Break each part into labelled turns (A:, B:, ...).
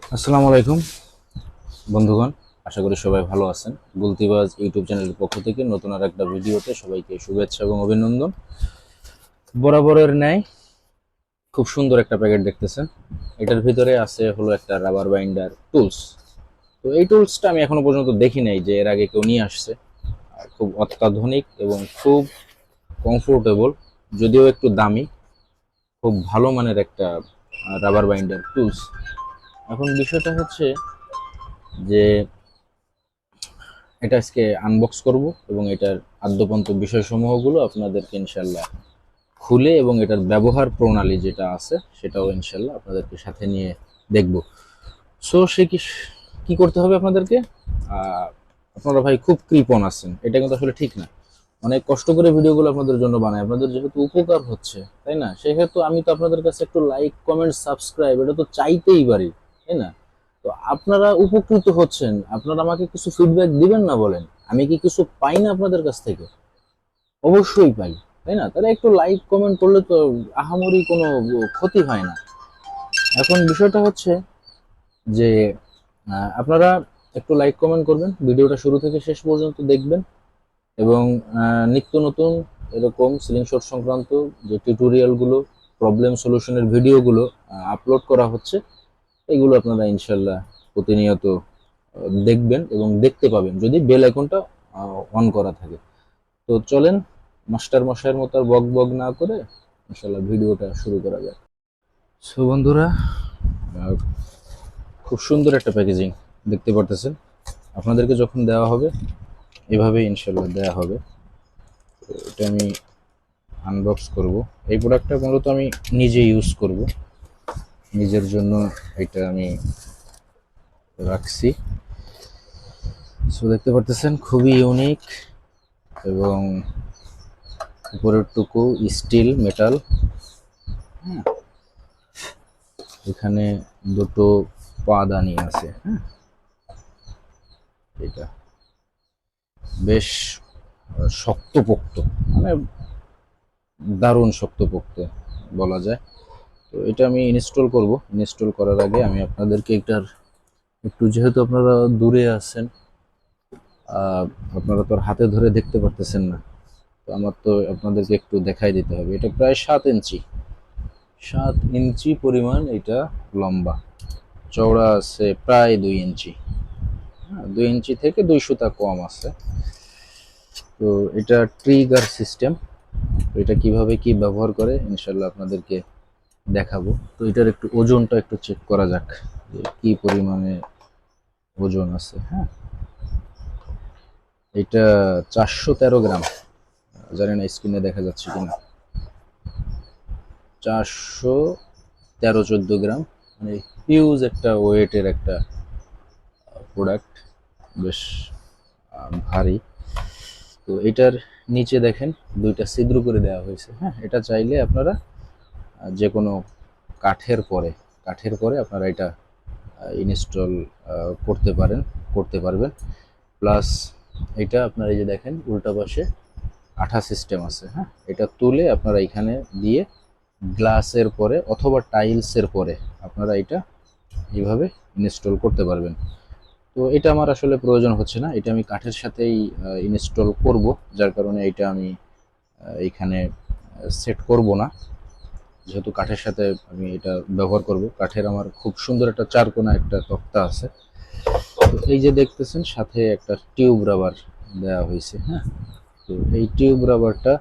A: আসসালামু আলাইকুম বন্ধুগণ, আশা করি সবাই ভালো আছেন। গুলতিবাজ ইউটিউব চ্যানেলের পক্ষ থেকে নতুন আর একটা ভিডিওতে সবাইকে শুভেচ্ছা এবং অভিনন্দন। বরাবরের ন্যায় খুব সুন্দর একটা প্যাকেট দেখতেছেন। এটার ভিতরে আছে হলো একটা রাবার বাইন্ডার টুলস। তো এই টুলসটা আমি এখনো পর্যন্ত দেখি নাই যে এর আগে কেউ নিয়ে আসছে। আর খুব অত্যাধুনিক এবং খুব কমফোর্টেবল, যদিও একটু দামি, খুব ভালো মানের একটা রাবার বাইন্ডার টুলস। এখন বিষয়টা হচ্ছে যে এটা আজকে আনবক্স করব এবং এটার আদ্যপন্ত বিষয়সমূহগুলো আপনাদেরকে ইনশাল্লাহ খুলে এবং এটার ব্যবহার প্রণালী যেটা আছে সেটাও ইনশাল্লাহ আপনাদেরকে সাথে নিয়ে দেখব। সো সে কি কি করতে হবে আপনাদেরকে? আপনারা ভাই খুব কৃপণ আছেন, এটা কিন্তু আসলে ঠিক না। অনেক কষ্ট করে ভিডিওগুলো আপনাদের জন্য বানাই, আপনাদের যেহেতু উপকার হচ্ছে, তাই না? সেহেতু আমি তো আপনাদের কাছে একটু লাইক কমেন্ট সাবস্ক্রাইব এটা তো চাইতেই পারি, তাই না? তো আপনারা উপকৃত হচ্ছেন, আপনারা আমাকে কিছু ফিডব্যাক দিবেন না বলেন? আমি কি কিছু পাই না আপনাদের কাছ থেকে? অবশ্যই পাই, তাই না? তাহলে একটু লাইক কমেন্ট করলে তো আহামরি কোনো ক্ষতি হয় না। এখন বিষয়টা হচ্ছে যে আপনারা একটু লাইক কমেন্ট করবেন, ভিডিওটা শুরু থেকে শেষ পর্যন্ত দেখবেন এবং নিত্য নতুন এরকম সিলিং শট সংক্রান্ত যে টিউটোরিয়ালগুলো, প্রবলেম সলিউশনের ভিডিওগুলো আপলোড করা হচ্ছে, এগুলো আপনারা ইনশাল্লাহ প্রতিনিয়ত দেখবেন এবং দেখতে পাবেন যদি বেল আইকনটা অন করা থাকে। তো চলেন, মাস্টার মশাইয়ের মতো আর বক বক না করে ইনশাল্লাহ ভিডিওটা শুরু করা যায়। সো বন্ধুরা, আহ, খুব সুন্দর একটা প্যাকেজিং দেখতে পারতেছেন। আপনাদেরকে যখন দেওয়া হবে এভাবেই ইনশাল্লাহ দেওয়া হবে। তো এটা আমি আনবক্স করব। এই প্রোডাক্টটা মূলত আমি নিজে ইউজ করব, নিজের জন্য এটা আমি রাখছি। সো দেখতে পারতেছেন খুবই ইউনিক এবং উপরের টুকু স্টিল মেটাল। এখানে দুটো পাদানি আছে। হ্যাঁ, এটা বেশ শক্তপোক্ত, মানে দারুণ শক্তপোক্ত বলা যায়। তো এটা আমি ইনস্টল করব। ইনস্টল করার আগে আমি আপনাদেরকে একটু যেহেতু আপনারা দূরে আছেন, আপনারা তো আর হাতে ধরে দেখতে পারতেছেন না, তো আমার তো আপনাদেরকে একটু দেখাই দিতে হবে। এটা প্রায় 7 ইঞ্চি, 7 ইঞ্চি পরিমাণ এটা লম্বা। চওড়া আছে প্রায় 2 ইঞ্চি। হ্যাঁ, 2 ইঞ্চি থেকে 2 সুতা কম আছে। তো এটা ট্রিগার সিস্টেম। তো এটা কিভাবে কি ব্যবহার করে ইনশাল্লাহ আপনাদেরকে দেখাবো। তো এটার একটু ওজনটা একটু চেক করা যাক যে কি পরিমাণে ওজন আছে। হ্যাঁ, এটা 413 গ্রাম। জানি না স্ক্রিনে দেখা যাচ্ছে কিনা। 413-14 গ্রাম, মানে হিউজ একটা ওয়েটের একটা প্রোডাক্ট, বেশ ভারী। তো এটার নিচে দেখেন দুইটা ছিদ্র করে দেওয়া হয়েছে। হ্যাঁ, এটা চাইলে আপনারা যে কোনো কাঠের পরে আপনারা এটা ইনস্টল করতে পারবেন। প্লাস এটা আপনারা এই যে দেখেন উল্টা পাশে আঠা সিস্টেম আছে। হ্যাঁ, এটা তুলে আপনারা এখানে দিয়ে গ্লাসের পরে অথবা টাইলসের পরে আপনারা এটা এইভাবে ইনস্টল করতে পারবেন। তো এটা আমার আসলে প্রয়োজন হচ্ছে না, এটা আমি কাঠের সাথেই ইনস্টল করব, যার কারণে এটা আমি এইখানে সেট করব না। যেহেতু কাঠের সাথে আমি এটা ব্যবহার করব, কাঠের আমার খুব সুন্দর একটা চারকোনা একটা তক্তা আছে। তো এই যে দেখতেছেন সাথে একটা টিউব রাবার দেওয়া হয়েছে। হ্যাঁ, তো এই টিউব রাবারটা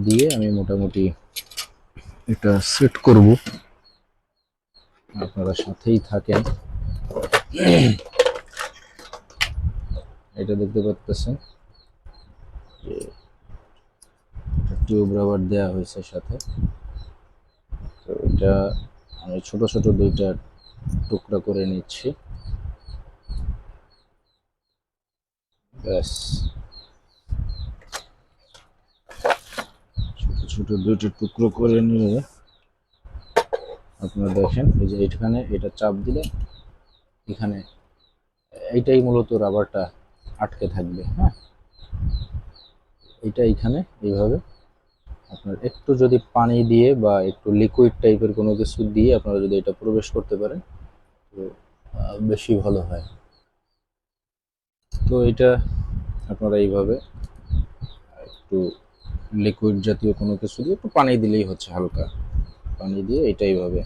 A: দিয়ে আমি মোটামুটি এটা সেট করব। আপনারা সাথেই থাকেন। এটা দেখতে পাচ্ছেন যে টিউব রাবার দেওয়া হয়েছে সাথে। তো এটা আমি ছোট ছোট দুইটা টুকরা করে নিচ্ছি। ব্যাস, ছোট ছোট দুইটা টুকরো করে নিয়ে আপনারা দেখেন এই যে এখানে এটা চাপ দিলে এখানে এইটাই মূলত রাবারটা আটকে থাকবে। হ্যাঁ, এটা এখানে এইভাবে আপনার একটু যদি পানি দিয়ে বা একটু লিকুইড টাইপের কোনো কিছু দিয়ে আপনারা যদি এটা প্রবেশ করতে পারেন, তো বেশি ভালো হয়। তো এটা আপনারা এইভাবে একটু লিকুইড জাতীয় কোনো কিছু দিয়ে একটু পানি দিলেই হচ্ছে, হালকা পানি দিয়ে এটা এইভাবে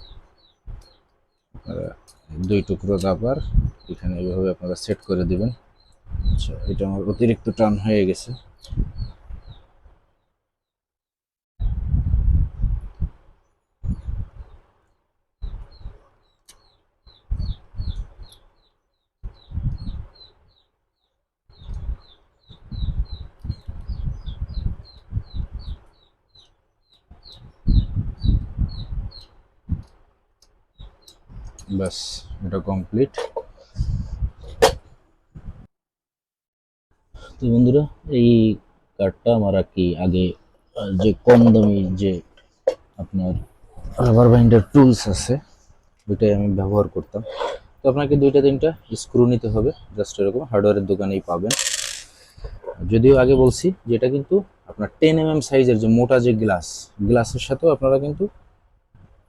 A: আপনারা 2 টুকরো রাবার এখানে এইভাবে আপনারা সেট করে দিবেন। আচ্ছা, এটা আমার অতিরিক্ত টান হয়ে গেছে। ব্যাস, এটা কমপ্লিট। তো বন্ধুরা, এই কার্ডটা আমার আর কি আগে যে কম দামি যে আপনার রাবার বাইন্ডার টুলস আছে ওইটাই আমি ব্যবহার করতাম। তো আপনাকে 2-3টা স্ক্রু নিতে হবে, জাস্ট এরকম হার্ডওয়্যারের দোকানেই পাবেন। যদিও আগে বলছি যে এটা কিন্তু আপনার 10 mm সাইজের যে মোটা যে গ্লাসের সাথেও আপনারা কিন্তু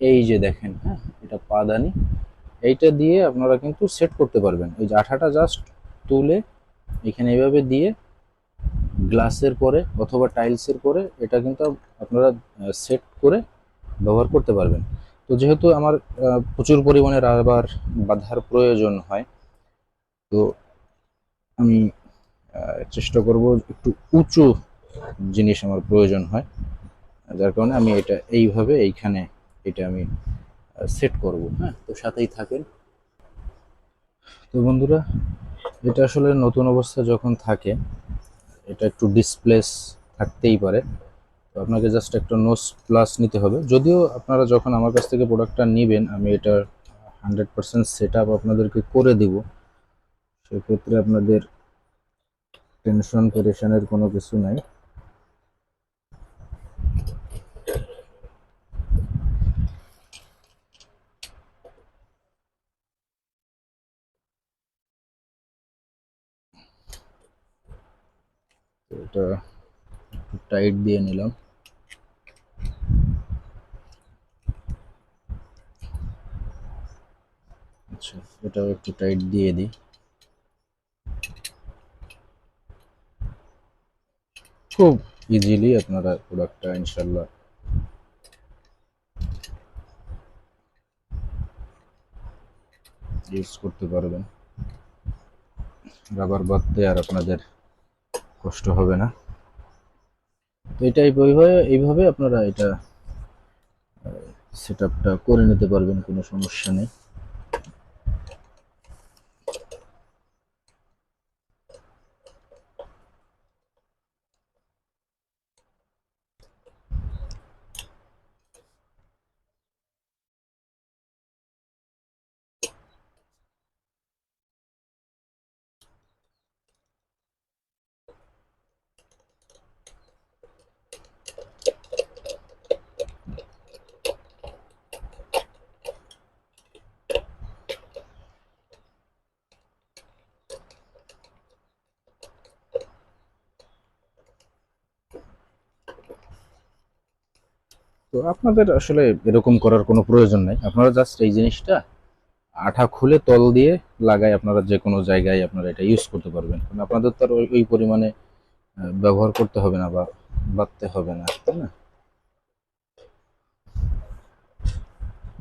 A: এই যে দেখেন, হ্যাঁ, এটা পাদানি, এইটা দিয়ে আপনারা কিন্তু সেট করতে পারবেন। ওই যে আঠাটা জাস্ট তুলে এখানে এইভাবে দিয়ে গ্লাসের পরে অথবা টাইলসের পরে এটা কিন্তু আপনারা সেট করে ব্যবহার করতে পারবেন। তো যেহেতু আমার প্রচুর পরিমাণে রাবার বাঁধার প্রয়োজন হয়, তো আমি চেষ্টা করব একটু উঁচু জিনিস আমার প্রয়োজন হয়, যার কারণে আমি এটা এইভাবে এইখানে এটা আমি সেট করব। হ্যাঁ, তো সাথেই থাকেন। তো বন্ধুরা, এটা আসলে নতুন অবস্থা যখন থাকে এটা একটু ডিসপ্লেস থাকতেই পারে। তো আপনাকে জাস্ট একটা নোজ প্লাস নিতে হবে। যদিও আপনারা যখন আমার কাছ থেকে প্রোডাক্টটা নেবেন আমি এটা 100% সেট আপ আপনাদেরকে করে দিব, সেক্ষেত্রে আপনাদের টেনশন পেরেশানের কোনো কিছু নাই। তো এটা একটু টাইট দিয়ে নিলাম। আচ্ছা, এটাও একটু টাইট দিয়ে দিই। খুব ইজিলি আপনারা প্রোডাক্টটা ইনশাল্লাহ ইউজ করতে পারবেন। রাবার বাঁধতে আর আপনাদের কষ্ট হবে না। তো এটা এইভাবে আপনারা এটা সেট আপটা করে নিতে পারবেন, কোনো সমস্যা নেই। তো আপনাদের আসলে এরকম করার কোনো প্রয়োজন নাই, আপনারা জাস্ট এই জিনিসটা আঠা খুলে তল দিয়ে লাগাই আপনারা যে কোনো জায়গায় আপনারা এটা ইউজ করতে পারবেন, কারণ আপনাদের তো আর ওই পরিমাণে ব্যবহার করতে হবে না বা বাঁধতে হবে না, তাই না?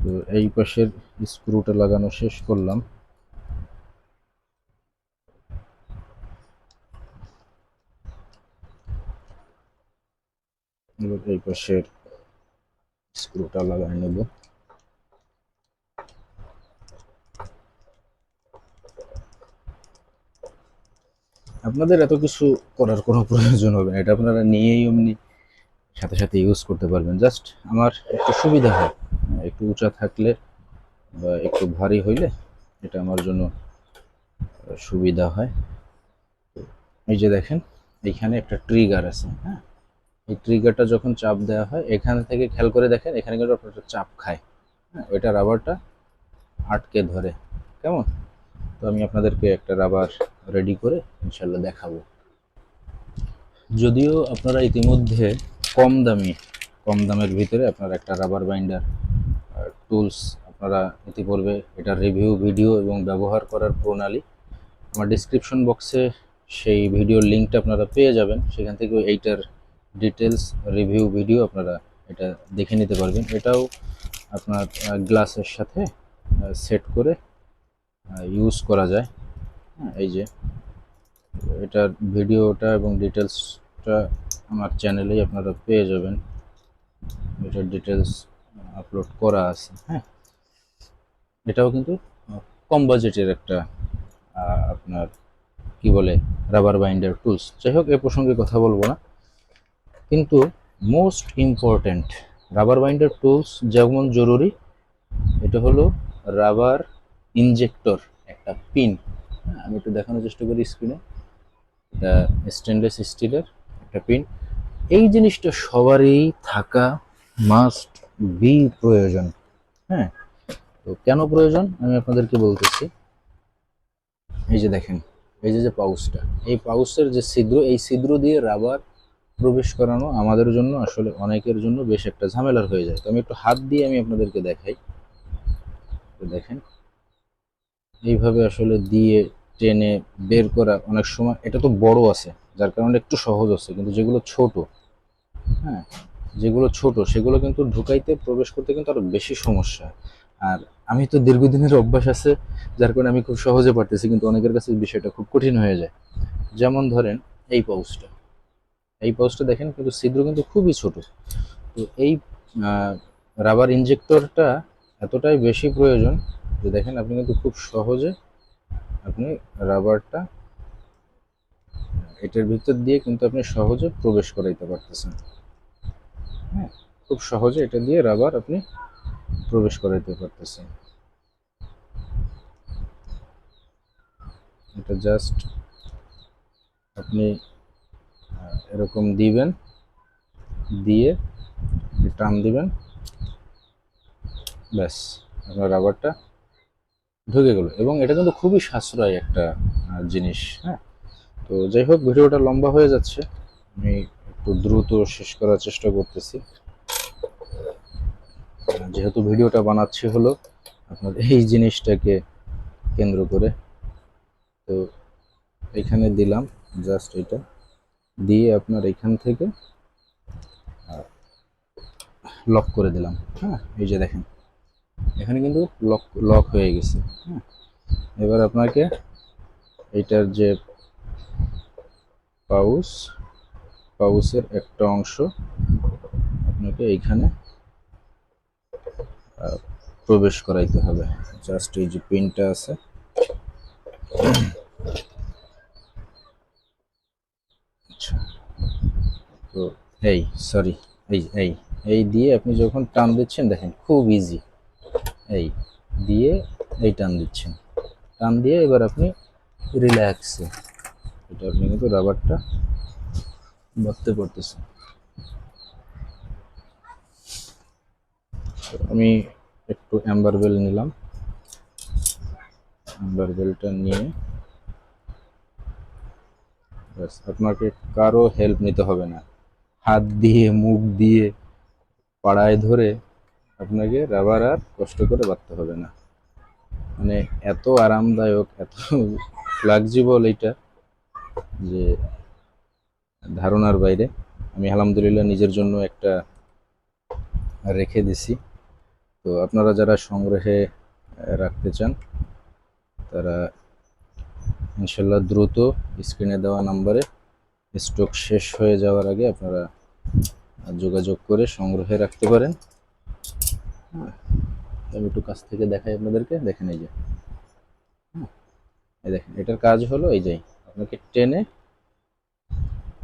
A: তো এই পাশের স্ক্রুটা লাগানো শেষ করলাম। এবার এই পাশের স্ক্রুটা লাগাই নেব। আপনাদের এত কিছু করার কোনো প্রয়োজন হবে না, এটা আপনারা নিয়েই অমনি সাথে সাথে ইউজ করতে পারবেন। জাস্ট আমার একটু সুবিধা হয়, একটু উঁচা থাকলে বা একটু ভারী হইলে এটা আমার জন্য সুবিধা হয়। এই যে দেখেন, এইখানে একটা ট্রিগার আছে, হ্যাঁ, এই ট্রিগারটা যখন চাপ দেওয়া হয় এখান থেকে খেয়াল করে দেখেন, এখানে কিন্তু আপনার চাপ খায়, হ্যাঁ, ওইটা রাবারটা আটকে ধরে। কেমন? তো আমি আপনাদেরকে একটা রাবার রেডি করে ইনশাল্লাহ দেখাবো। যদিও আপনারা ইতিমধ্যে কম দামি, কম দামের ভিতরে আপনারা একটা রাবার বাইন্ডার টুলস আপনারা ইতিপূর্বে এটার রিভিউ ভিডিও এবং ব্যবহার করার প্রণালী আমার ডিসক্রিপশন বক্সে সেই ভিডিওর লিঙ্কটা আপনারা পেয়ে যাবেন। সেখান থেকে এইটার ডিটেলস রিভিউ ভিডিও আপনারা এটা দেখে নিতে পারবেন। এটাও আপনার গ্লাসের সাথে সেট করে ইউজ করা যায়। এই যে এটার ভিডিওটা এবং ডিটেলসটা আমার চ্যানেলেই আপনারা পেয়ে যাবেন। এটার ডিটেলস আপলোড করা আছে। হ্যাঁ, এটাও কিন্তু কম বাজেটের একটা আপনার কি বলে রাবার বাইন্ডার টুলস। যাই হোক, এ প্রসঙ্গে কথা বলবো না, কিন্তু most important rubber binder tools যেমন জরুরি, এটা হলো রাবার ইনজেক্টর, একটা পিন। আমি একটু দেখানোর চেষ্টা করি স্ক্রিনে। এটা স্টেনলেস স্টিলের একটা পিন। এই জিনিসটা সবারই থাকা মাস্ট বি প্রয়োজন। হ্যাঁ, তো কেন প্রয়োজন আমি আপনাদেরকে বলতেছি। এই যে দেখেন, এই যে পাউচটা, এই পাউচের যে ছিদ্র, এই ছিদ্র দিয়ে রাবার প্রবেশ করানো আমাদের জন্য আসলে অনেকের জন্য বেশ একটা ঝামেলার হয়ে যায়। তো আমি একটু হাত দিয়ে আমি আপনাদেরকে দেখাই। তো দেখেন, এইভাবে আসলে দিয়ে টেনে বের করা অনেক সময়, এটা তো বড় আছে যার কারণে একটু সহজ আছে, কিন্তু যেগুলো ছোট, হ্যাঁ, যেগুলো ছোট সেগুলো কিন্তু ঢুকাইতে প্রবেশ করতে কিন্তু আরো বেশি সমস্যা। আর আমি তো দীর্ঘদিনের অভ্যাস আছে, যার কারণে আমি খুব সহজে পারতেছি, কিন্তু অনেকের কাছে বিষয়টা খুব কঠিন হয়ে যায়। যেমন ধরেন এই পাউচটা, এই পাউচটা দেখেন কিন্তু ছিদ্র কিন্তু খুবই ছোট। তো এই রাবার ইনজেক্টরটা এতটাই বেশি প্রয়োজন যে দেখেন আপনি কিন্তু খুব সহজে আপনি রাবারটা এটার ভিতর দিয়ে কিন্তু আপনি সহজে প্রবেশ করাইতে পারতেছেন। হ্যাঁ, খুব সহজে এটা দিয়ে রাবার আপনি প্রবেশ করাইতে পারতেছেন। এটা জাস্ট আপনি এরকম দিবেন, দিয়ে টান দিবেন, ব্যাস আপনার রাবারটা ঢুকে গেল। এবং এটা কিন্তু খুবই সাশ্রয় একটা জিনিস। হ্যাঁ, তো যাই হোক, ভিডিওটা লম্বা হয়ে যাচ্ছে, আমি একটু দ্রুত শেষ করার চেষ্টা করতেছি। যেহেতু ভিডিওটা বানাচ্ছি হলো আপনার এই জিনিসটাকে কেন্দ্র করে, তো এখানে দিলাম জাস্ট এটা দিয়ে আপনার এখান থেকে লক করে দিলাম। হ্যাঁ, এই যে দেখেন এখানে কিন্তু লক লক হয়ে গেছে। হ্যাঁ, এবার আপনাকে এইটার যে পাউচের একটা অংশ আপনাকে এইখানে প্রবেশ করাইতে হবে। জাস্ট এই যে পিনটা আছে, আচ্ছা, তো এই সরি এই এই এই দিয়ে আপনি যখন টান দিচ্ছেন দেখেন খুব ইজি, এই দিয়ে এই টান দিচ্ছেন, টান দিয়ে এবার আপনি রিল্যাক্সে এটা আপনি কিন্তু রাবারটা বাঁধতে পারতেছেন। আমি একটু অ্যাম্বার বেল নিলাম, অ্যাম্বার বেলটা নিয়ে ব্যাস আপনাকে কারো হেল্প নিতে হবে না, হাত দিয়ে মুখ দিয়ে পাড়ায় ধরে আপনাকে রাবার আর কষ্ট করে বাঁধতে হবে না। মানে এত আরামদায়ক, এত ফ্লেক্সিবল এটা যে ধারণার বাইরে। আমি আলহামদুলিল্লাহ নিজের জন্য একটা রেখে দিছি। তো আপনারা যারা সংগ্রহে রাখতে চান তারা ইনশাল্লাহ দ্রুত স্ক্রিনে দেওয়া নাম্বারে স্টক শেষ হয়ে যাওয়ার আগে আপনারা যোগাযোগ করে সংগ্রহে রাখতে পারেন। আমি একটু কাছ থেকে দেখাই আপনাদেরকে, দেখেন এই যে, এই দেখেন এটার কাজ হলো এই যে আপনাকে টেনে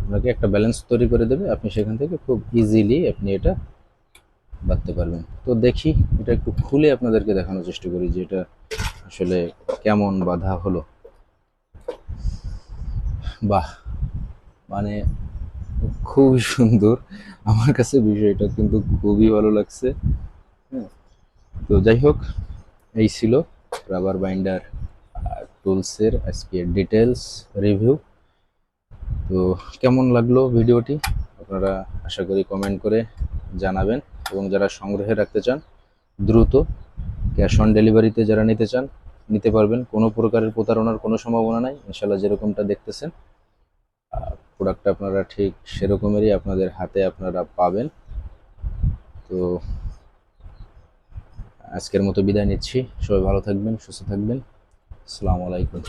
A: আপনাকে একটা ব্যালেন্স তৈরি করে দেবে, আপনি সেখান থেকে খুব ইজিলি আপনি এটা বাঁধতে পারবেন। তো দেখি এটা একটু খুলে আপনাদেরকে দেখানোর চেষ্টা করি যে এটা আসলে কেমন বাঁধা হলো। বাহ, মানে খুবই সুন্দর, আমার কাছে বিষয়টা কিন্তু খুবই ভালো লাগছে। হ্যাঁ, তো যাই হোক, এই ছিল রাবার বাইন্ডার টুলসের আজকে ডিটেলস রিভিউ। তো কেমন লাগলো ভিডিওটি আপনারা আশা করি কমেন্ট করে জানাবেন, এবং যারা সংগ্রহে রাখতে চান দ্রুত ক্যাশ অন ডেলিভারিতে যারা নিতে চান নিতে পারবেন, কোনো প্রকারের প্রতারণার কোনো সম্ভাবনা নাই ইনশাল্লাহ। যেরকমটা দেখতেছেন প্রোডাক্টটা আপনারা ঠিক সেরকমেরই আপনাদের হাতে আপনারা পাবেন। তো আজকের মতো বিদায় নিচ্ছি, সবাই ভালো থাকবেন, সুস্থ থাকবেন। আসসালামু আলাইকুম।